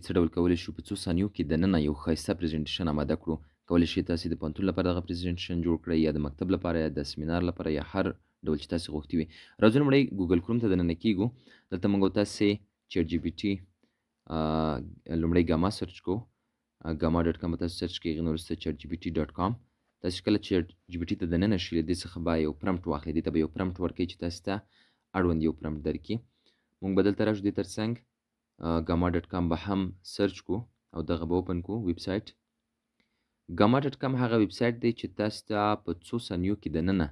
څه ډول کولی شو په څو ثانیو کې دننه یو ښایسته پریزنټیشن آماده کړو. کولی شئ تاسې د پوهنتون لپاره دغه پریزنټیشن جوړ کړئ، یا د مکتب لپاره، یا د سیمینار لپاره، یا هر ډول چې تاسې غوښتي وي. راځو لومړی ګوګل کروم ته دننه کېږو. دلته موږ او تاسې چیټ جي پي ټي لومړی ګاما سرچ کوو. ګاما ډاټ کام به تاسو سرچ کړئ، هغې نه وروسته چیټ جي پي ټي ډاټ کام. تاسې کله چیټ جي پي ټي ته دننه شئ، له دې څخه به یو پرمپټ واخلئ. دې ته به یو پرمپټ ورکوئ چې تاسې ته اړوند یو پرمپټ درکړي. موږ به دلته راشو، دې تر څنګ ګاما ډاټ کام به هم سرچ کو او دغه به اوپن کو ویب سایټ. ګاما ډاټ کام هغه ویب سایټ دی چې تاسو ته په څو ثانیو کې دننه،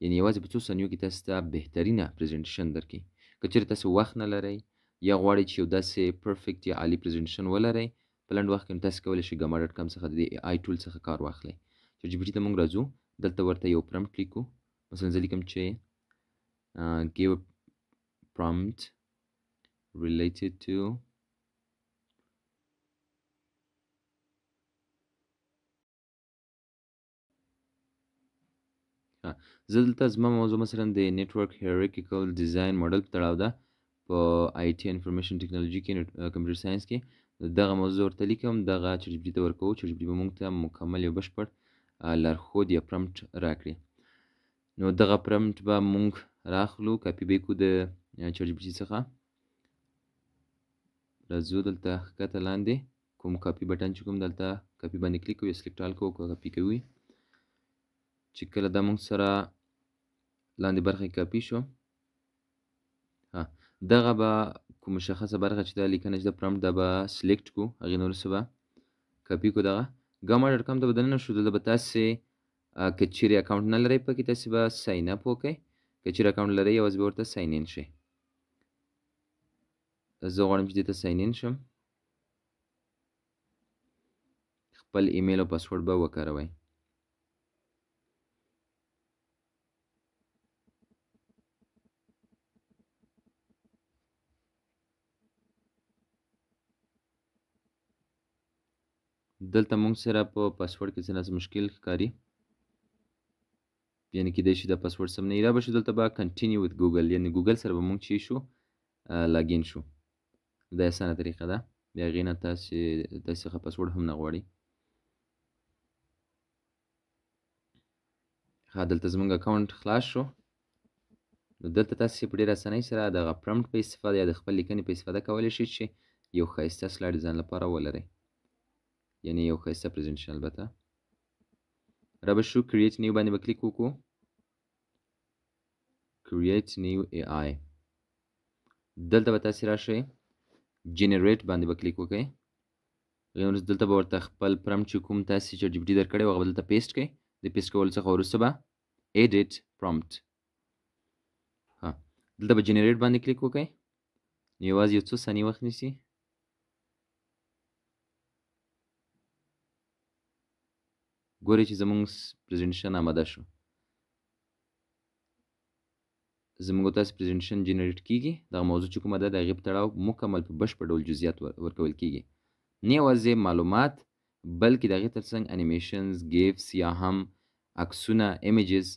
یعنې یوازې په څو ثانیو کې تاسو ته بهترینه پریزنټیشن درکړي. که چېرې تاسو وخت نه لرئ یا غواړئ چې یو داسې پرفیکټ یا عالي پریزنټیشن ولرئ په لنډ وخت کې، نو تاسو کولی شئ ګاما ډاټ کام څخه د دې اي آی ټول څخه کار واخلئ. چیټ جي پي ټي ته موږ راځو، دلته ورته یو پرمپټ لیکو. مثلا زه لیکم چې give a prompt related to زه دلته زما موضوع مثلا د نیټورک هیرارکیکل ډیزاین موډل په تړاو ده په آی ټي انفارمیشن ټیکنالوژي کې، کمپیوټر ساینس کې. دغه موضوع ورته لیکم، دغه چیټ جي پي ټي ته ورکوو. چیټ جي پي ټي به موږ ته مکمل یو بشپړ لارښود یا پرمپټ راکړي. نو دغه پرمپټ به موږ راخلو، کاپي به یې کړو د چیټ جي پي ټي څخه. راځو دلته ښکته لاندې کوم کاپي بټن چې کوم دلته کاپي باندې کلیک کوو یا سلیکټ آل کوو، کاپي کوي. چې کله دا موږ سره لاندې برخه کې کاپي شو، دغه به کوم مشخصه برخه چې دا لیکنه چې د پرمپټ دا به سلیکټ کړو، هغې نه وروسته به کاپي کړو. دغه ګاما ډاټ کام ته به دننه شو. دلته به تاسې که چیرې اکاونټ نه لرئ پکې تاسې به ساین اپ وکړئ. که چیرې اکاونټ لرئ یوازې به ورته ساین ان شئ. زه غواړم چې دې ته ساین ان شم. خپل ایمیل او پاسورډ به وکاروئ. دلته موږ سره په پاسورډ کې څه نه څه مشکل ښکاري، یعنې کیدای شي دا پاسورډ سم نه وي. را به شو دلته به کنټینیو وذ ګوګل، یعنې ګوګل سره به موږ چې شو لاګین شو. دا اسانه طریقه ده، د هغې نه تاسې څخه پاسورډ هم نه غواړي. دلته زموږ اکاونټ خلاص شو. نو دلته تاسې په ډېره اسانۍ سره دغه پرمپټ په استفاده یا د خپل لیکنې په استفاده کولی شئ چې یو ښایسته سلایډ ځان لپاره ولرئ، یعنې یو ښایسته پریزنټیشن. البته را به شو کریټ نیو باندې به کلیک وکړو. کریټ نیو ای آی. دلته به تاسې راشئ، جنریټ باندې به کلیک وکړئ. دلته به ورته خپل پرمپټ چې کوم تاسې چیټ جي پي ټي درکړی و هغه به دلته پیسټ کړئ. د پیسټ کولو څخه وروسته به ایډیټ پرمپټ، دلته به جنریټ باندې کلیک وکړئ. یوازې یو څو ثانیې وخت نیسي. ګورئ چې زموږ پریزنټیشن آماده شو. زموږ تاسې پریزنټیشن جنریټ کیږي. دغه موضوع چې کومه ده د هغې په تړاو مکمل په بشپړ ډول جزئیات ورکول کیږي، نه یوازې معلومات بلکې د هغې تر څنګ انیمیشنز، ګیفس یا هم عکسونه، ایمیجز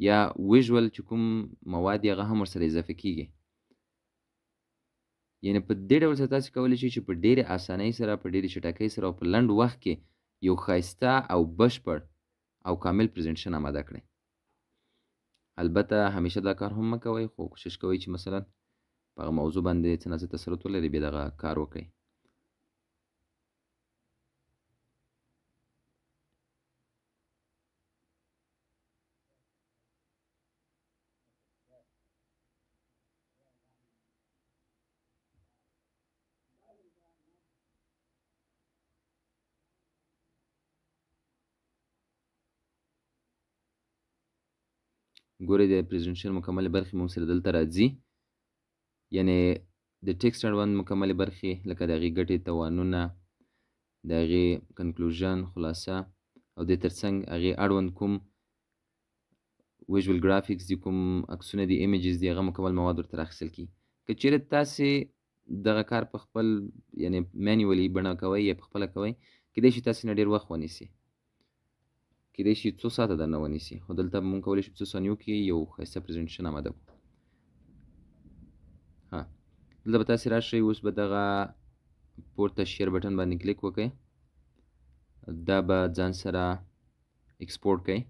یا ویژول چې کوم مواد هغه هم ورسره اضافه کیږي. یعنې په دې ډول سره تاسې کولی شئ چې په ډېرې اسانۍ سره، په ډېرې چټکۍ سره او په لنډ وخت کې یو ښایسته او بشپړ او کامل پریزنټیشن آماده کړئ. البته همیشه دا کار هم مه کوئ، خو کوشش کوئ چې مثلا په هغه موضوع باندې څه نه څه تسلط ولرئ، بیا دغه کار وکړئ. ګورئ د پریزنټیشن مکملې برخې موږ سره دلته راځي، یعنې د ټیکسټ اړوند مکملې برخې لکه د هغې ګټې، تاوانونه، د هغې کنکلوژن، خلاصه، او دې تر څنګ هغې اړوند کوم ویژوال ګرافیکس دي، کوم عکسونه دي، ایمیجز دي، هغه مکمل مواد ورته راخیستل کېږي. که چېرې تاسې دغه کار په خپل یعنې مینیولي بڼه کوئ یا په خپله کوئ، کیدای شي تاسې نه ډېر وخت ونیسي، کیدای شي څو ساعته درنه ونیسي، خو دلته موږ کولی شو په څو ثانیو کې یو ښایسته پریزنټیشن آماده کړو. دلته به تاسې راشئ، اوس به دغه پورته شیر بټن باندې کلیک وکړئ. دا به ځان سره ایکسپورټ کوي،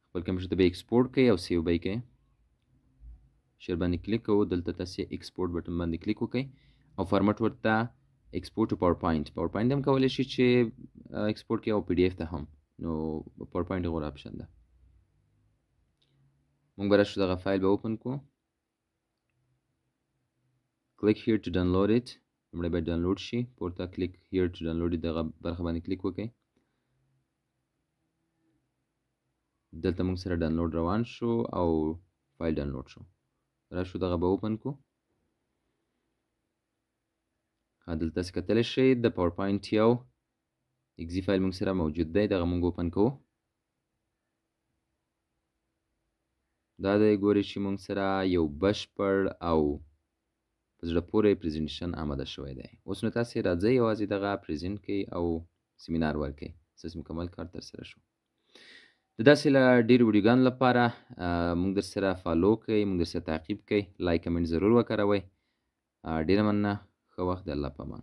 خپل کمپیوټر ته به ایکسپورټ کوي او سیو به یې کوي. شیر باندې کلیک کوو، دلته تاسې ایکسپورټ بټن باندې کلیک وکړئ او فارمټ ورته ایکسپورټ ټو پاور پوینټ هم کولی شي چې ایکسپورټ کړي او پی ډي اف ته هم. نو پاور پوینټ غوره اپشن ده. مونږ به راشو دغه فایل به اوپن کړو. کلیک هیر ټو ډاونلوډ اټ، لومړی باید ډاونلوډ شي. پورته کلیک هیر ټو ډاونلوډ اټ دغه برخه باندې کلیک وکړئ. دلته موږ سره ډاونلوډ روان شو او فایل ډاونلوډ شو. راشو دغه به اوپن کړو. دلته تاسې کتلی شئ د پاور پوینټ یو اکزي فایل موږ سره موجود دی، دغه موږ اوپن کوو. دا دی ګورئ چې موږ سره یو بشپړ او په زړه پورې پریزنټیشن آماده شوی دی. اوس نو تاسې راځئ یوازې دغه پریزنټ کړئ او سیمینار ورکړئ. ستاسې مکمل کار ترسره شو. د داسې له ډېرو ویډیوګانو لپاره موږ در سره فالو کړئ، موږ در سره تعقیب کړئ، لایک کمنټ ضرور وکاروئ. ډېره مننه. ښه وخت. د الله په امان.